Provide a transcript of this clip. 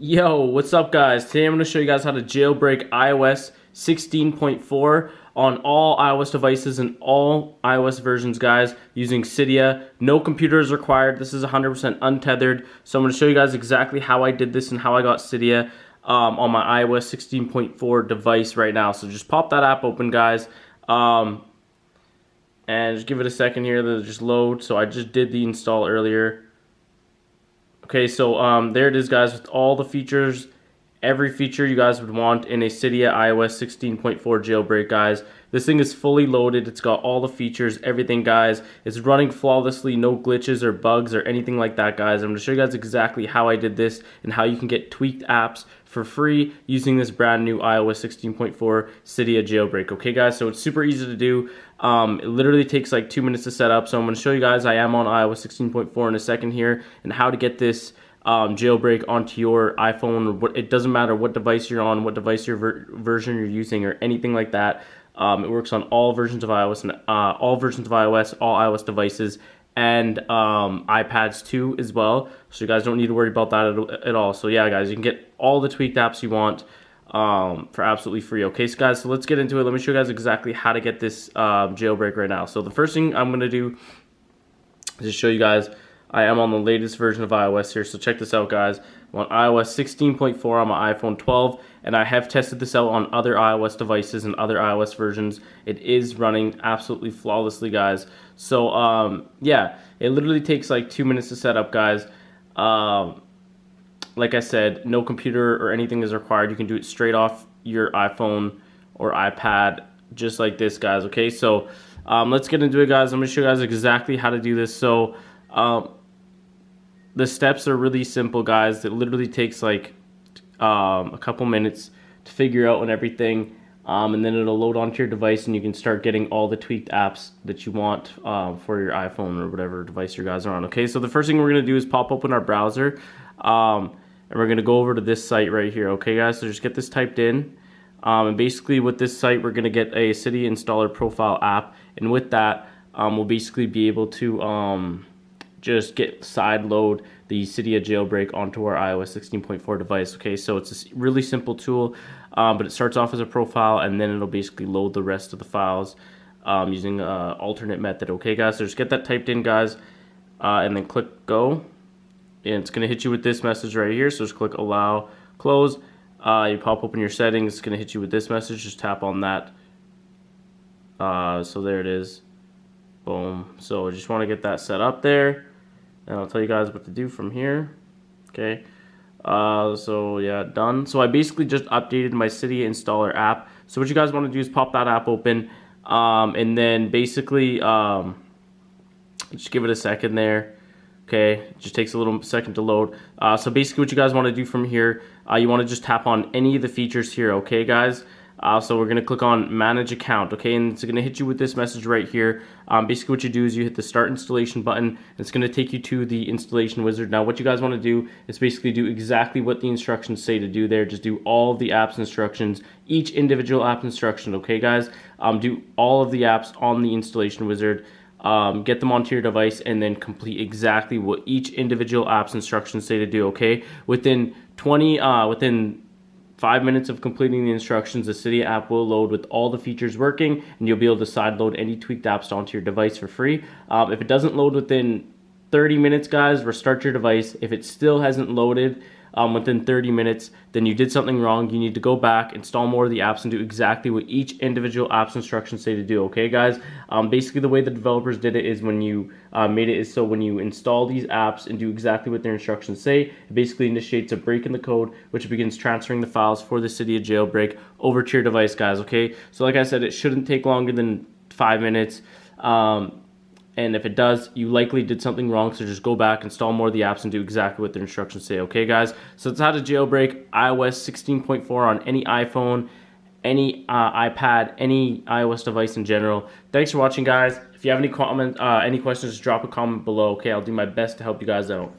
Yo, what's up guys? Today I'm going to show you guys how to jailbreak iOS 16.4 on all iOS devices and all iOS versions, guys, using Cydia. No computer is required. This is 100% untethered. So I'm going to show you guys exactly how I did this and how I got Cydia on my iOS 16.4 device right now. So just pop that app open, guys, and just give it a second here to just load. So I just did the install earlier. Okay, so there it is, guys, with all the features, every feature you guys would want in a Cydia iOS 16.4 jailbreak, guys. This thing is fully loaded. It's got all the features, everything, guys. It's running flawlessly, no glitches or bugs or anything like that, guys. I'm going to show you guys exactly how I did this and how you can get tweaked apps for free using this brand new iOS 16.4 Cydia jailbreak. Okay, guys, so it's super easy to do. It literally takes like 2 minutes to set up. So I'm going to show you guys, I am on iOS 16.4 in a second here, and how to get this jailbreak onto your iPhone. Or it doesn't matter what device you're on, what device version you're using, or anything like that. It works on all versions of iOS and all iOS devices, and iPads too as well. So you guys don't need to worry about that at all. So yeah, guys, you can get all the tweaked apps you want for absolutely free. Okay, so guys, so let's get into it. Let me show you guys exactly how to get this jailbreak right now. So the first thing I'm going to do is just show you guys I am on the latest version of iOS here. So check this out, guys. I'm on iOS 16.4 on my iPhone 12, and I have tested this out on other iOS devices and other iOS versions. It is running absolutely flawlessly, guys. So yeah, it literally takes like 2 minutes to set up, guys. Like I said, no computer or anything is required. You can do it straight off your iPhone or iPad, just like this, guys. Okay, so let's get into it, guys. I'm going to show you guys exactly how to do this. So the steps are really simple, guys. It literally takes like a couple minutes to figure out and everything, and then it'll load onto your device, and you can start getting all the tweaked apps that you want for your iPhone or whatever device you guys are on. Okay, so the first thing we're going to do is pop open our browser, and we're going to go over to this site right here. Okay, guys, so just get this typed in, and basically with this site we're going to get a Cydia installer profile app, and with that we'll basically be able to just side load the Cydia jailbreak onto our iOS 16.4 device. Okay, so it's a really simple tool, but it starts off as a profile, and then it'll basically load the rest of the files using an alternate method. Okay, guys, so just get that typed in, guys, and then click go, and it's going to hit you with this message right here. So just click allow, close. You pop open your settings. It's going to hit you with this message. Just tap on that. So there it is. Boom. So I just want to get that set up there, and I'll tell you guys what to do from here. Okay, so yeah, done. So I basically just updated my Cydia installer app. So what you guys want to do is pop that app open, and then basically just give it a second there. Okay, it just takes a little second to load. So basically what you guys want to do from here, you want to just tap on any of the features here. Okay, guys. So we're going to click on manage account, okay, and it's going to hit you with this message right here. Basically what you do is you hit the start installation button, and it's going to take you to the installation wizard. Now what you guys want to do is basically do exactly what the instructions say to do there. Just do all of the apps instructions, each individual app instruction. Okay, guys, do all of the apps on the installation wizard, get them onto your device, and then complete exactly what each individual app's instructions say to do. Okay, within 5 minutes of completing the instructions, the Cydia app will load with all the features working, and you'll be able to side load any tweaked apps onto your device for free. If it doesn't load within 30 minutes, guys, restart your device. If it still hasn't loaded within 30 minutes, then you did something wrong. You need to go back, install more of the apps, and do exactly what each individual app's instructions say to do. Okay, guys? Basically, the way the developers did it is when you made it is so when you install these apps and do exactly what their instructions say, it basically initiates a break in the code, which begins transferring the files for the Cydia jailbreak over to your device, guys. Okay, so like I said, it shouldn't take longer than 5 minutes. And if it does, you likely did something wrong, so just go back, install more of the apps, and do exactly what the instructions say. Okay, guys? So that's how to jailbreak iOS 16.4 on any iPhone, any iPad, any iOS device in general. Thanks for watching, guys. If you have any questions, just drop a comment below. Okay, I'll do my best to help you guys out.